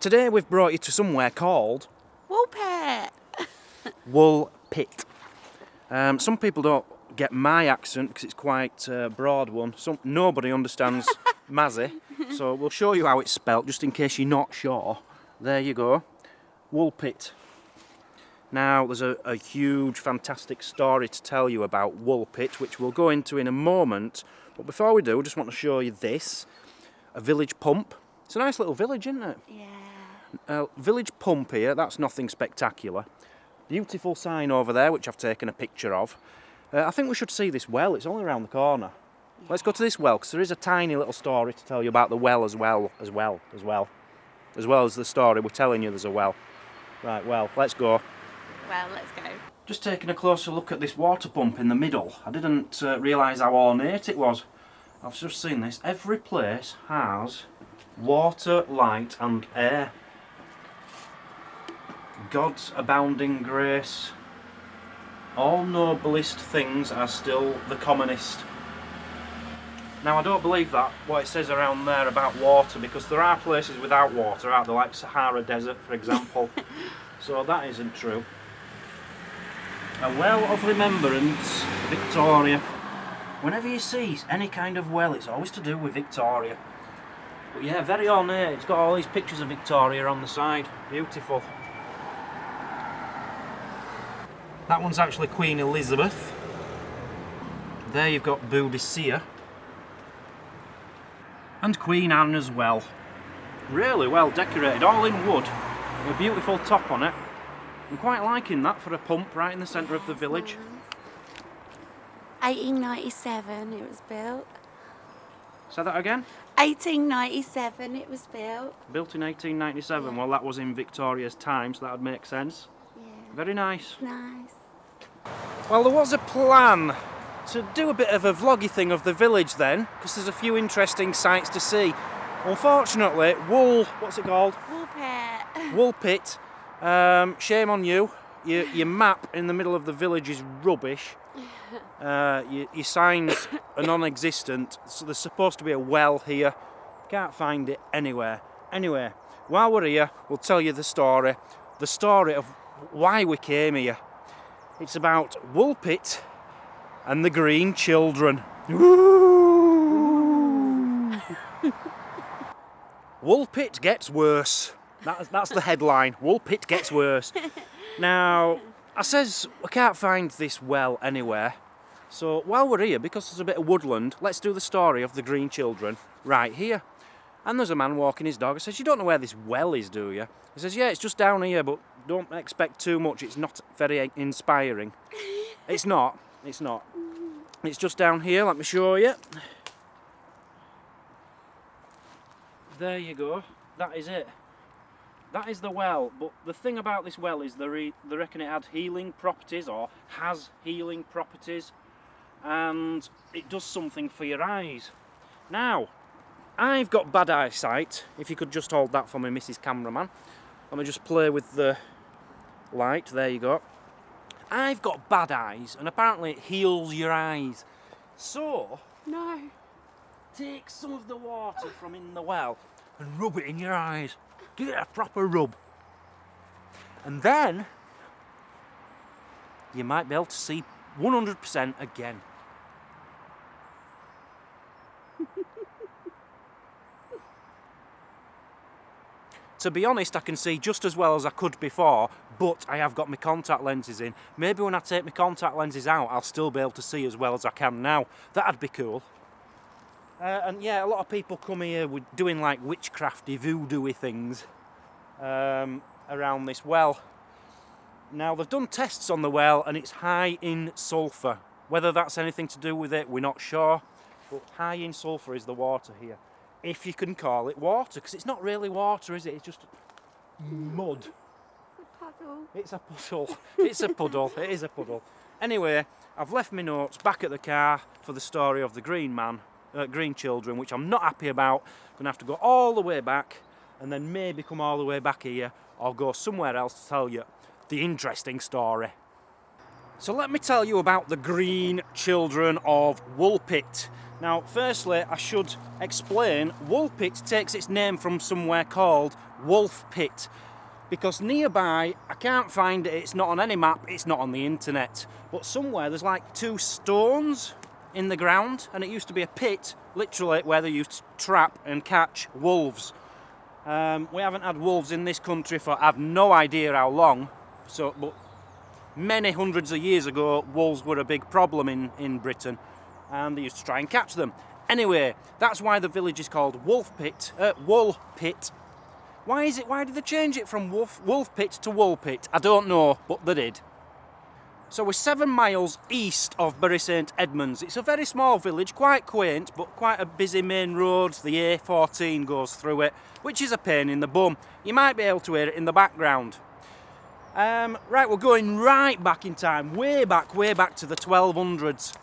Today we've brought you to somewhere called Woolpit. Woolpit. Some people don't get my accent because it's quite a broad one. Nobody understands Mazzy, so we'll show you how it's spelt just in case you're not sure. There you go, Woolpit. Now there's a huge fantastic story to tell you about Woolpit, which we'll go into in a moment, but before we do I just want to show you this, a village pump. It's a nice little village, isn't it? Yeah. Village pump here, that's nothing spectacular. Beautiful sign over there, which I've taken a picture of. I think we should see this well, it's only around the corner. Yeah. Let's go to this well, because there is a tiny little story to tell you about the well as well as the story we're telling you there's a well. Right, well, let's go. Well, let's go. Just taking a closer look at this water pump in the middle. I didn't realise how ornate it was. I've just seen this. Every place has water, light and air. God's abounding grace. All noblest things are still the commonest. Now I don't believe that, what it says around there about water, because there are places without water, aren't there, like Sahara Desert for example. So that isn't true. A well of remembrance, Victoria. Whenever you see any kind of well, it's always to do with Victoria. But yeah, very ornate. It's got all these pictures of Victoria on the side. Beautiful. That one's actually Queen Elizabeth. There you've got Boudicca. And Queen Anne as well. Really well decorated, all in wood. With a beautiful top on it. I'm quite liking that for a pump right in the centre of the village. 1897 it was built. Say that again? 1897 it was built. Built in 1897. Yeah. Well, that was in Victoria's time, so that would make sense. Yeah. Very nice. Nice. Well, there was a plan to do a bit of a vloggy thing of the village then, because there's a few interesting sights to see. Unfortunately, what's it called? Woolpit. Woolpit. Shame on you. Your map in the middle of the village is rubbish. Your signs are non-existent, so there's supposed to be a well here. Can't find it anywhere. Anyway, while we're here, we'll tell you the story of why we came here. It's about Woolpit and the Green Children. Woolpit gets worse. That's the headline. Woolpit gets worse. Now, I says we can't find this well anywhere. So while we're here, because there's a bit of woodland, let's do the story of the Green Children right here. And there's a man walking his dog. I says, you don't know where this well is, do you? He says, yeah, it's just down here, but don't expect too much. It's not very inspiring. It's not. It's not. It's just down here. Let me show you. There you go. That is it. That is the well. But the thing about this well is they reckon it had healing properties, or has healing properties, and it does something for your eyes. Now, I've got bad eyesight. If you could just hold that for me, Mrs. Cameraman. Let me just play with the light. There you go. I've got bad eyes, and apparently it heals your eyes. So, No. take some of the water from in the well and rub it in your eyes. Give it a proper rub. And then you might be able to see 100% again. To be honest, I can see just as well as I could before, but I have got my contact lenses in. Maybe when I take my contact lenses out, I'll still be able to see as well as I can now. That'd be cool. And yeah, a lot of people come here with doing like witchcrafty, voodoo-y things around this well. Now, they've done tests on the well and it's high in sulphur. Whether that's anything to do with it, we're not sure. But high in sulphur is the water here. If you can call it water, because it's not really water, is it? It's just mud. It's a puddle. It's a puddle. It's a puddle. It is a puddle. Anyway, I've left my notes back at the car for the story of the Green Children, which I'm not happy about. I'm going to have to go all the way back and then maybe come all the way back here or go somewhere else to tell you the interesting story. So let me tell you about the green children of Woolpit. Now, firstly, I should explain, Woolpit takes its name from somewhere called Woolpit, because nearby, I can't find it, it's not on any map, it's not on the internet, but somewhere there's like 2 stones in the ground, and it used to be a pit, literally, where they used to trap and catch wolves. We haven't had wolves in this country for I've no idea how long, but many hundreds of years ago, wolves were a big problem in Britain, and they used to try and catch them. Anyway, that's why the village is called Woolpit. Why did they change it from Woolpit to Woolpit? I don't know, but they did. So we're 7 miles east of Bury St Edmunds. It's a very small village, quite quaint, but quite a busy main road. The A14 goes through it, which is a pain in the bum. You might be able to hear it in the background. Right, we're going right back in time, way back to the 1200s.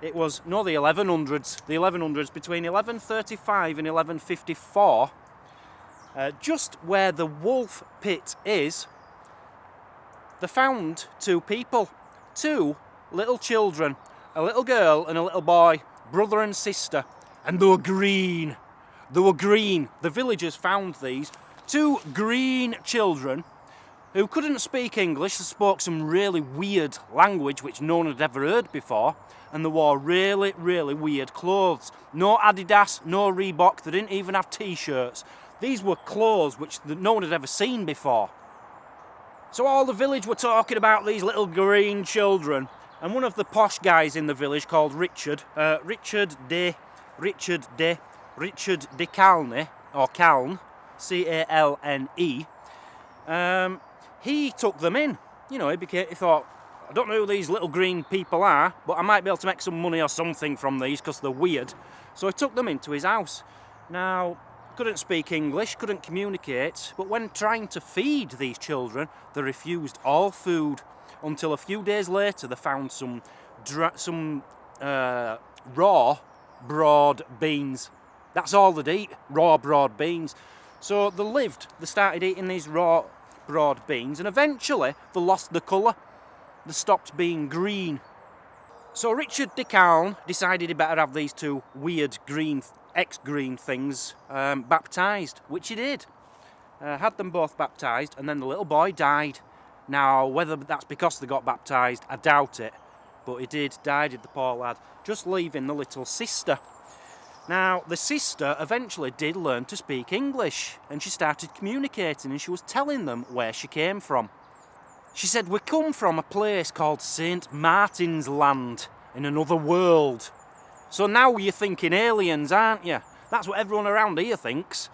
The 1100s. The 1100s, between 1135 and 1154. Just where the wolf pit is, they found 2 people, 2 little children, a little girl and a little boy, brother and sister, and they were green. They were green. The villagers found these 2 green children who couldn't speak English. They spoke some really weird language which no one had ever heard before, and they wore really, really weird clothes. No Adidas, no Reebok, they didn't even have t-shirts. These were clothes which no one had ever seen before. So all the village were talking about these little green children, and one of the posh guys in the village called Richard de Calne, or Calne, C-A-L-N-E, he took them in. You know, he thought, I don't know who these little green people are, but I might be able to make some money or something from these because they're weird. So he took them into his house. Now, couldn't speak English, couldn't communicate, but when trying to feed these children, they refused all food until a few days later they found some raw broad beans. That's all they'd eat, raw broad beans. So they started eating these raw broad beans, and eventually they lost the colour. They stopped being green. So Richard de Calne decided he better have these 2 weird ex-green things baptised, which he did. Had them both baptised, and then the little boy died. Now, whether that's because they got baptised, I doubt it, but he died, the poor lad, just leaving the little sister. Now, the sister eventually did learn to speak English, and she started communicating, and she was telling them where she came from. She said, we come from a place called St Martin's Land, in another world. So now you're thinking aliens, aren't you? That's what everyone around here thinks.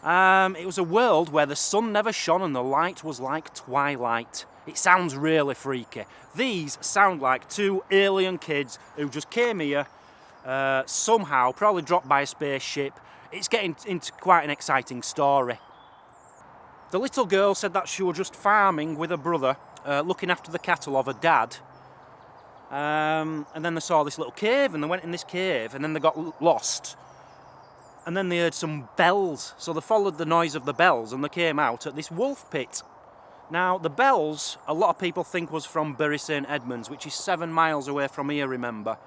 It was a world where the sun never shone and the light was like twilight. It sounds really freaky. These sound like 2 alien kids who just came here, somehow, probably dropped by a spaceship. It's getting into quite an exciting story. The little girl said that she was just farming with her brother, looking after the cattle of her dad. And then they saw this little cave, and they went in this cave, and then they got lost. And then they heard some bells, so they followed the noise of the bells, and they came out at this wolf pit. Now, the bells, a lot of people think was from Bury St Edmunds, which is 7 miles away from here, remember.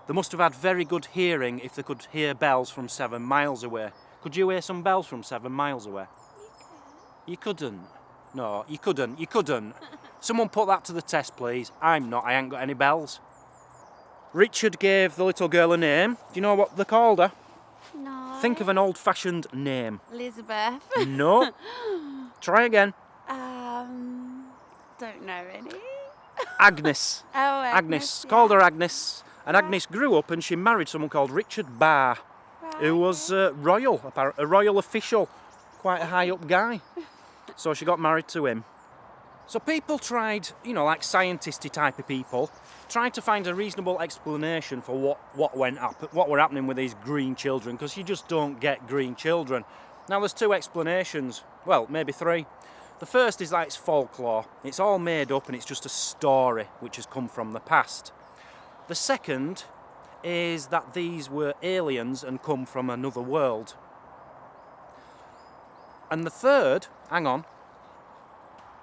They must have had very good hearing if they could hear bells from 7 miles away. Could you hear some bells from 7 miles away? You couldn't. No, you couldn't. Someone put that to the test, please. I ain't got any bells. Richard gave the little girl a name. Do you know what they called her? No. Think of an old-fashioned name. Elizabeth. No. Try again. Don't know any. Agnes. Oh, Agnes. Yeah. Called her Agnes. And Agnes grew up and she married someone called Richard Barr, who was a royal official, quite a high-up guy. So she got married to him. So people tried, like scientisty type of people, tried to find a reasonable explanation for what were happening with these green children, because you just don't get green children. Now there's 2 explanations, well, maybe 3. The first is that it's folklore. It's all made up and it's just a story which has come from the past. The second is that these were aliens and come from another world. And the third, hang on,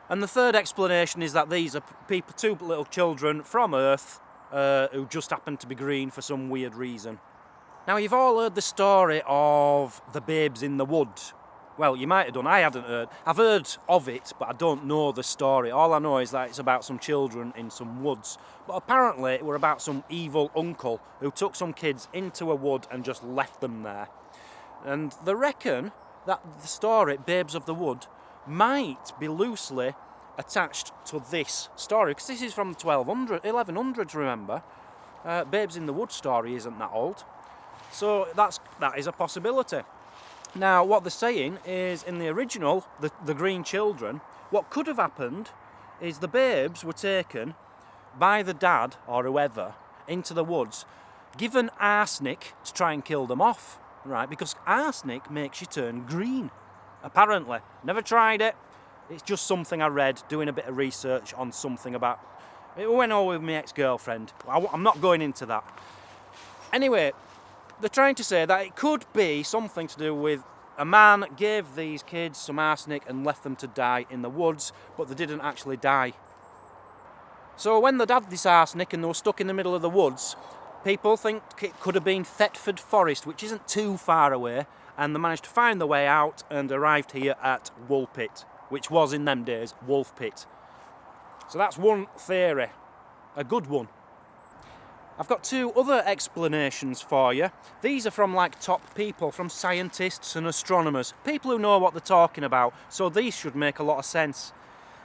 And the third explanation is that these are people, two little children from Earth who just happen to be green for some weird reason. Now, you've all heard the story of the babes in the wood. Well, you might have done. I hadn't heard. I've heard of it, but I don't know the story. All I know is that it's about some children in some woods. But apparently it were about some evil uncle who took some kids into a wood and just left them there. And they reckon that the story, Babes of the Wood, might be loosely attached to this story, because this is from 1100s, remember? Babes in the Wood story isn't that old. So that is a possibility. Now, what they're saying is, in the original, the Green Children, what could have happened is the babes were taken by the dad, or whoever, into the woods, given arsenic to try and kill them off, right? Because arsenic makes you turn green, apparently. Never tried it. It's just something I read, doing a bit of research on something about... It went over with my ex-girlfriend. I'm not going into that. Anyway, they're trying to say that it could be something to do with a man gave these kids some arsenic and left them to die in the woods, but they didn't actually die. So when they'd had this arsenic and they were stuck in the middle of the woods, people think it could have been Thetford Forest, which isn't too far away, and they managed to find the way out and arrived here at Woolpit, which was in them days Woolpit. So that's one theory, a good one. I've got two other explanations for you. These are from like top people, from scientists and astronomers, people who know what they're talking about, so these should make a lot of sense.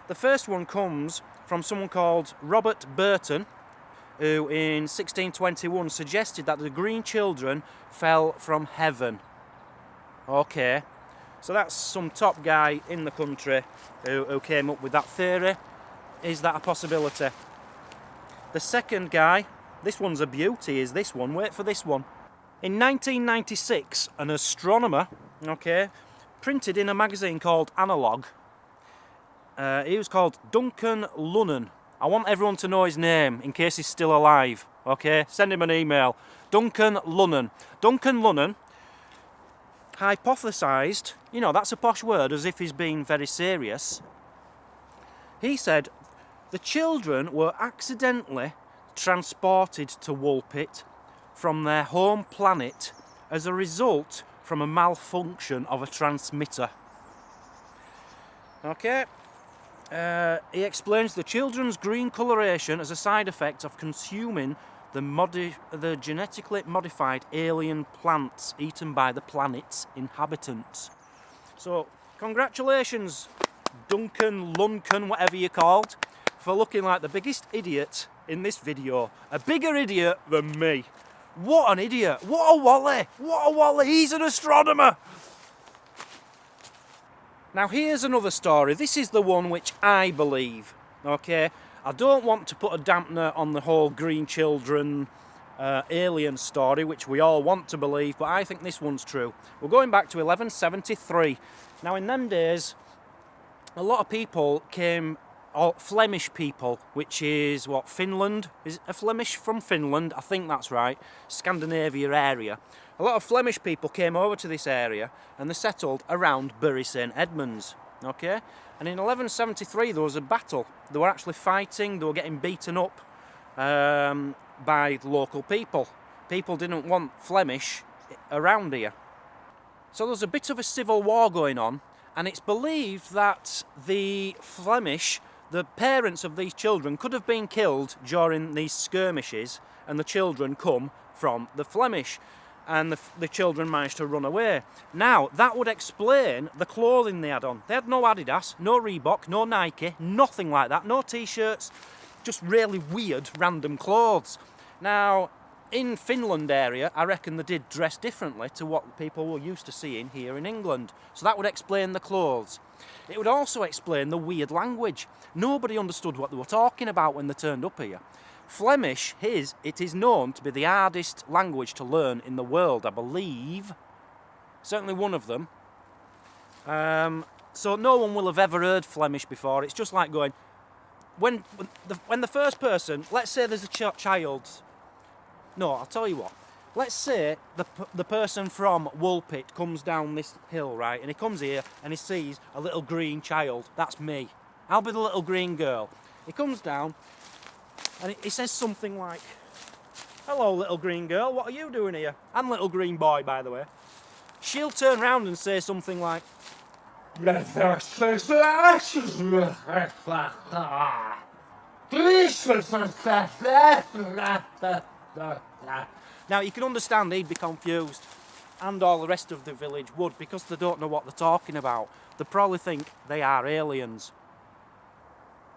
The first one comes from someone called Robert Burton, who in 1621 suggested that the Green Children fell from heaven. Okay, so that's some top guy in the country who came up with that theory. Is that a possibility? The second guy, this one's a beauty, is this one. Wait for this one. In 1996, an astronomer, printed in a magazine called Analog. He was called Duncan Lunnan. I want everyone to know his name in case he's still alive. Okay, send him an email. Duncan Lunnan. Duncan Lunnan hypothesised, that's a posh word, as if he's being very serious. He said the children were accidentally transported to Woolpit from their home planet as a result from a malfunction of a transmitter. Okay. He explains the children's green coloration as a side effect of consuming the genetically modified alien plants eaten by the planet's inhabitants. So, congratulations, Duncan Luncan, whatever you're called, for looking like the biggest idiot in this video. A bigger idiot than me. What an idiot. What a wally. What a wally. He's an astronomer. Now here's another story. This is the one which I believe. Okay? I don't want to put a dampener on the whole Green Children alien story, which we all want to believe, but I think this one's true. We're going back to 1173. Now in them days, a lot of people came... Flemish people, which is what, Finland? Is it a Flemish from Finland? I think that's right. Scandinavia area. A lot of Flemish people came over to this area and they settled around Bury St Edmunds. Okay? And in 1173 there was a battle. They were actually fighting, they were getting beaten up by local people. People didn't want Flemish around here. So there was a bit of a civil war going on, and it's believed that the Flemish, the parents of these children, could have been killed during these skirmishes, and the children come from the Flemish, and the children managed to run away. Now, that would explain the clothing they had on. They had no Adidas, no Reebok, no Nike, nothing like that, no t-shirts, just really weird random clothes. Now, in Finland area, I reckon they did dress differently to what people were used to seeing here in England. So that would explain the clothes. It would also explain the weird language. Nobody understood what they were talking about when they turned up here. Flemish, it is known to be the hardest language to learn in the world, I believe. Certainly one of them. So no one will have ever heard Flemish before. It's just like going... When the first person... Let's say there's a child... No, I'll tell you what. Let's say the person from Woolpit comes down this hill, right? And he comes here and he sees a little green child. That's me. I'll be the little green girl. He comes down and he says something like, "Hello, little green girl, what are you doing here?" And little green boy, by the way. She'll turn round and say something like, now you can understand he'd be confused, and all the rest of the village would, because they don't know what they're talking about. They probably think they are aliens.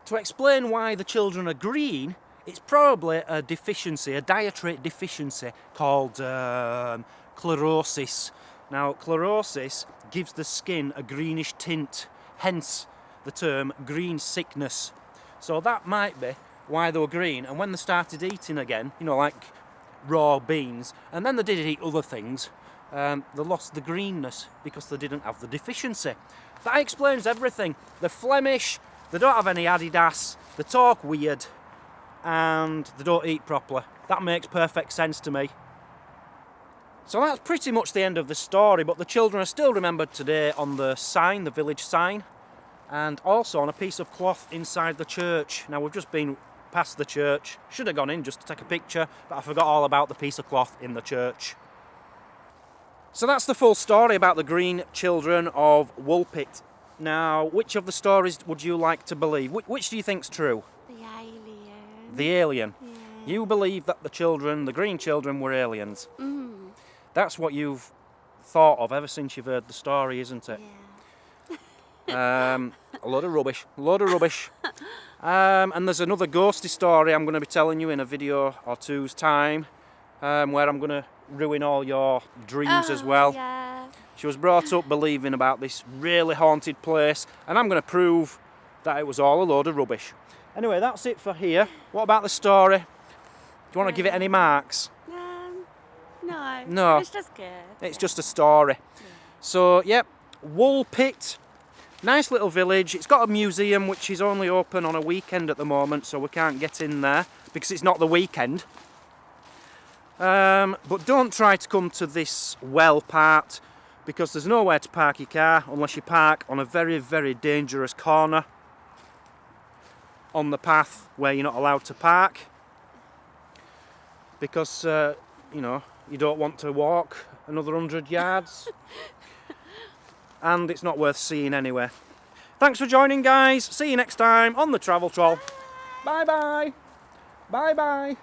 To explain why the children are green, it's probably a deficiency, a dietary deficiency called chlorosis. Now, chlorosis gives the skin a greenish tint, hence the term green sickness. So that might be why they were green, and when they started eating again, you know, like raw beans, and then they did eat other things, they lost the greenness because they didn't have the deficiency. That explains everything. They're Flemish, they don't have any Adidas, they talk weird, and they don't eat properly. That makes perfect sense to me. So that's pretty much the end of the story, but the children are still remembered today on the sign, the village sign, and also on a piece of cloth inside the church. Now, we've just been past the church, should have gone in just to take a picture, but I forgot all about the piece of cloth in the church. So that's the full story about the green children of Woolpit. Now, which of the stories would you like to believe? Which do you think's true? The alien. The alien. Yeah. You believe that the green children were aliens. That's what you've thought of ever since you've heard the story, isn't it? Yeah. A load of rubbish, and there's another ghosty story I'm going to be telling you in a video or two's time, where I'm going to ruin all your dreams as well. Yeah. She was brought up believing about this really haunted place, and I'm going to prove that it was all a load of rubbish. Anyway, that's it for here. What about the story? Do you want to give it any marks? No. No. It's just good. It's just a story. So, yep, Woolpit. Nice little village. It's got a museum which is only open on a weekend at the moment, so we can't get in there because it's not the weekend. But don't try to come to this well part because there's nowhere to park your car unless you park on a very, very dangerous corner on the path where you're not allowed to park because, you know, you don't want to walk another 100 yards. And it's not worth seeing anyway. Thanks for joining, guys. See you next time on the Travel Troll. Bye bye. Bye bye.